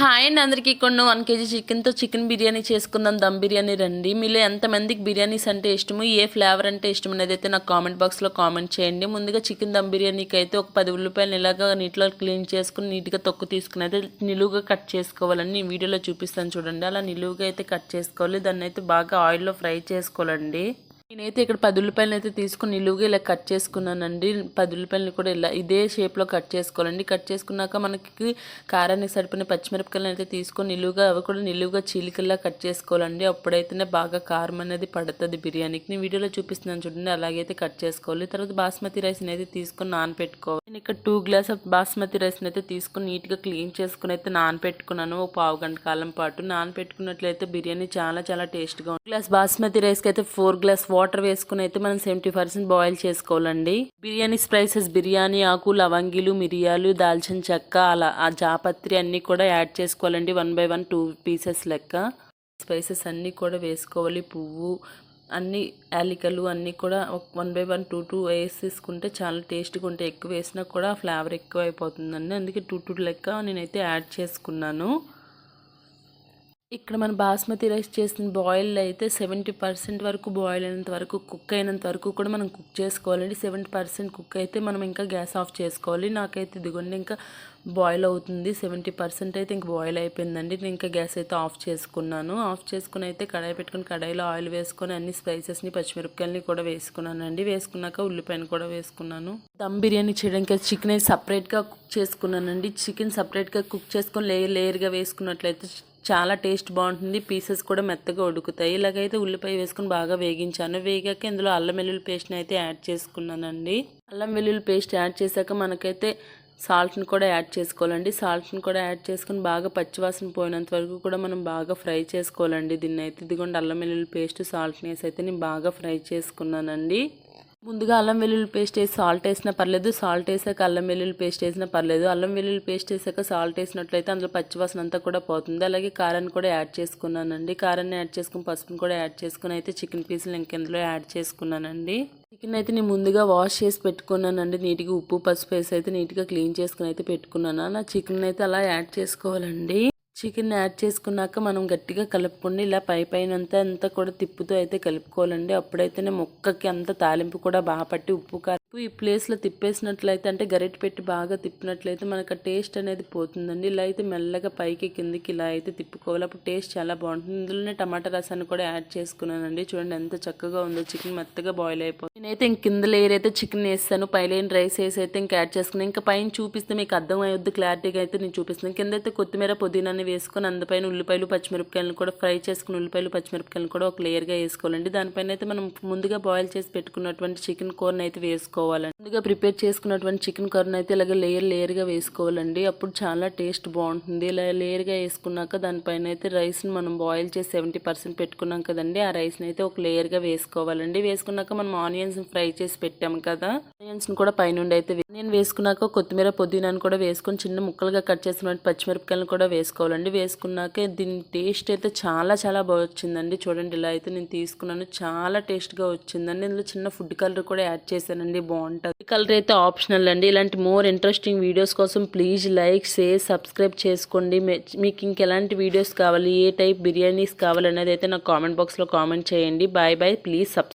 Hi అండి అందరికీ కొన్ని 1 కేజీ చికెన్తో చికెన్ బిర్యానీ చేసుకుందాం. దమ్ బిర్యానీ రండి. మీలో ఎంతమందికి బిర్యానీస్ అంటే ఇష్టము, ఏ ఫ్లేవర్ అంటే ఇష్టం అనేది అయితే నాకు కామెంట్ బాక్స్లో కామెంట్ చేయండి. ముందుగా చికెన్ దమ్ బిర్యానీకి అయితే ఒక 10 ఉల్లిపాయలు ఇలాగా నీటిలో క్లీన్ చేసుకుని నీట్గా తొక్కు తీసుకుని అయితే నిలువుగా కట్ చేసుకోవాలని నేను వీడియోలో చూపిస్తాను చూడండి. అలా నిలువుగా అయితే కట్ చేసుకోవాలి. దాన్ని అయితే బాగా ఆయిల్లో ఫ్రై చేసుకోవాలండి. నేనైతే ఇక్కడ 10 ఉల్లిపాయలు అయితే తీసుకుని నిలువుగా ఇలా కట్ చేసుకున్నానండి. 10 ఉల్లిపాయలని కూడా ఇలా ఇదే షేప్లో కట్ చేసుకోవాలండి. కట్ చేసుకున్నాక మనకి కారానికి సరిపోయిన పచ్చిమిరపకాయలు అయితే తీసుకొని నిలువుగా అవి కూడా నిలువుగా చీలికల్లా కట్ చేసుకోవాలండి. అప్పుడైతేనే బాగా కారం అనేది పడుతుంది బిర్యానీకి. నేను వీడియోలో చూపిస్తున్నాను చూడండి, అలాగైతే కట్ చేసుకోవాలి. తర్వాత బాస్మతి రైస్ని అయితే తీసుకొని నానపెట్టుకోవాలి. నేను ఇక్కడ 2 గ్లాస్ ఆఫ్ బాస్మతి రైస్ని అయితే తీసుకొని నీట్గా క్లీన్ చేసుకుని అయితే నానపెట్టుకున్నాను. ఒక పావు గంట కాలం పాటు నానపెట్టుకున్నట్లయితే బిర్యానీ చాలా చాలా టేస్ట్గా ఉంటుంది. గ్లాస్ బాస్మతి రైస్కి అయితే 4 గ్లాస్ వాటర్ వేసుకుని అయితే మనం 70% బాయిల్ చేసుకోవాలండి. బిర్యానీ స్పైసెస్, బిర్యానీ ఆకు, లవంగిలు, మిరియాలు, దాల్చిన చెక్క, అలా ఆ జాపత్రి అన్నీ కూడా యాడ్ చేసుకోవాలండి. 1 by 1 2 పీసెస్ లెక్క స్పైసెస్ అన్నీ కూడా వేసుకోవాలి. పువ్వు అన్ని యాలికలు అన్నీ కూడా 1 by 1 2 వేసేసుకుంటే చాలా టేస్ట్గా ఉంటాయి. ఎక్కువ వేసినా కూడా ఫ్లేవర్ ఎక్కువ అయిపోతుందండి. అందుకే 2 లెక్క నేనైతే యాడ్ చేసుకున్నాను. ఇక్కడ మన బాస్మతి రైస్ చేసిన బాయిల్ అయితే 70% వరకు బాయిల్ అయినంత వరకు, కుక్ అయినంత వరకు కూడా మనం కుక్ చేసుకోవాలండి. 70% కుక్ అయితే మనం ఇంకా గ్యాస్ ఆఫ్ చేసుకోవాలి. నాకైతే ఇదిగోండి ఇంకా బాయిల్ అవుతుంది. 70% అయితే ఇంక బాయిల్ అయిపోయిందండి. నేను ఇంకా గ్యాస్ అయితే ఆఫ్ చేసుకున్నాను. ఆఫ్ చేసుకుని అయితే కడాయి పెట్టుకుని కడాయిలో ఆయిల్ వేసుకొని అన్ని స్పైసెస్ని, పచ్చిమిరపకాయలని కూడా వేసుకున్నానండి. వేసుకున్నాక ఉల్లిపాయను కూడా వేసుకున్నాను. దమ్ బిర్యానీ చేయడానికి చికెన్ అయితే సపరేట్గా కుక్ చేసుకున్నానండి. చికెన్ సపరేట్గా కుక్ చేసుకొని లేయర్గా వేసుకున్నట్లయితే చాలా టేస్ట్ బాగుంటుంది. పీసెస్ కూడా మెత్తగా ఉడుకుతాయి. ఇలాగైతే ఉల్లిపాయ వేసుకుని బాగా వేగించాను. వేగాక ఇందులో అల్లం వెల్లుల్లి పేస్ట్ని అయితే యాడ్ చేసుకున్నానండి. అల్లం వెల్లుల్లి పేస్ట్ యాడ్ చేశాక మనకైతే సాల్ట్ని కూడా యాడ్ చేసుకోవాలండి. సాల్ట్ని కూడా యాడ్ చేసుకుని బాగా పచ్చివాసన పోయినంత వరకు కూడా మనం బాగా ఫ్రై చేసుకోవాలండి. దీన్ని అయితే ఇదిగోండి అల్లం వెల్లుల్లి పేస్ట్, సాల్ట్ని వేసి అయితే నేను బాగా ఫ్రై చేసుకున్నానండి. ముందుగా అల్లం వెల్లుల్లి పేస్ట్ వేసి సాల్ట్ వేసినా పర్లేదు, సాల్ట్ వేసాక అల్లం వెల్లుల్లి పేస్ట్ వేసినా పర్లేదు. అల్లం వెల్లుల్లి పేస్ట్ వేసాక సాల్ట్ వేసినట్లయితే అందులో పచ్చివాసన అంతా కూడా పోతుంది. అలాగే కారాన్ని కూడా యాడ్ చేసుకున్నానండి. కారాన్ని యాడ్ చేసుకుని పసుపుని కూడా యాడ్ చేసుకుని అయితే చికెన్ పీసులు ఇంకెందులో యాడ్ చేసుకున్నానండి. చికెన్ అయితే నేను ముందుగా వాష్ చేసి పెట్టుకున్నానండి. నీట్గా ఉప్పు పసుపు వేసి అయితే నీట్గా క్లీన్ చేసుకుని అయితే పెట్టుకున్నాను. నా చికెన్ అయితే అలా యాడ్ చేసుకోవాలండి. చికెన్ యాడ్ చేసుకున్నాక మనం గట్టిగా కలుపుకొని ఇలా పైనంతా కూడా తిప్పుతూ అయితే కలుపుకోవాలండి. అప్పుడైతేనే ముక్కకి అంత తాలింపు కూడా బాగా పట్టి ఉప్పు కారం ఈ ప్లేస్లో తిప్పేసినట్లయితే, అంటే గరిటె పెట్టి బాగా తిప్పినట్లయితే మనకు ఆ టేస్ట్ అనేది పోతుందండి. ఇలా అయితే మెల్లగా పైకి కిందికి ఇలా అయితే తిప్పుకోవాలి. అప్పుడు టేస్ట్ చాలా బాగుంటుంది. ఇందులోనే టమాటా రసాన్ని కూడా యాడ్ చేసుకున్నానండి. చూడండి ఎంత చక్కగా ఉందో. చికెన్ మెత్తగా బాయిల్ అయిపోతుంది. నేనైతే ఇంక కింద లేయర్ అయితే చికెన్ వేస్తాను, పై లేని రైస్ వేసి అయితే ఇంకా యాడ్ చేసుకున్నాను. ఇంకా పైన చూపిస్తే మీకు అర్థం అయ్యొద్దు, క్లారిటీగా అయితే నేను చూపిస్తాను. కింద అయితే కొత్తిమీర, పుదీనాన్ని వేసుకొని అందుపైన ఉల్లిపాయలు, పచ్చిమిరపకాయలను కూడా ఫ్రై చేసుకుని ఉల్లిపాయలు, పచ్చిమిరపకాయలను కూడా ఒక లేయర్గా వేసుకోవాలండి. దానిపైన అయితే మనం ముందుగా బాయిల్ చేసి పెట్టుకున్నటువంటి చికెన్ కూరని అయితే వేసుకోవాలండి. ముందుగా ప్రిపేర్ చేసుకున్నటువంటి చికెన్ కూరని అయితే ఇలాగ లేయర్గా వేసుకోవాలండి. అప్పుడు చాలా టేస్ట్ బాగుంటుంది. ఇలా లేయర్గా వేసుకున్నాక దానిపైన అయితే రైస్ని మనం బాయిల్ చేసి 70% పెట్టుకున్నాం కదండి, ఆ రైస్ని అయితే ఒక లేయర్గా వేసుకోవాలండి. వేసుకున్నాక మనం ఆనియన్స్ ఫ్రై చేసి పెట్టాము కదా, ఆనియన్స్ని కూడా పైనుండి అయితే నేను వేసుకున్నాక కొత్తిమీర, పుదీనాను కూడా వేసుకొని చిన్న ముక్కలుగా కట్ చేసిన పచ్చిమిరపకాయలను కూడా వేసుకోవాలండి. వేసుకున్నాక దీని టేస్ట్ అయితే చాలా చాలా బాగా వచ్చిందండి. చూడండి ఇలా అయితే నేను తీసుకున్నాను, చాలా టేస్ట్గా వచ్చిందండి. ఇందులో చిన్న ఫుడ్ కలర్ కూడా యాడ్ చేశానండి, బాగుంటుంది. కలర్ అయితే ఆప్షనల్ అండి. ఇలాంటి మోర్ ఇంట్రెస్టింగ్ వీడియోస్ కోసం ప్లీజ్ లైక్, షేర్, సబ్స్క్రైబ్ చేసుకోండి. మీకు ఇంకెలాంటి వీడియోస్ కావాలి, ఏ టైప్ బిర్యానీస్ కావాలనేది అయితే నాకు కామెంట్ బాక్స్లో కామెంట్ చేయండి. Bye bye. Please subscribe.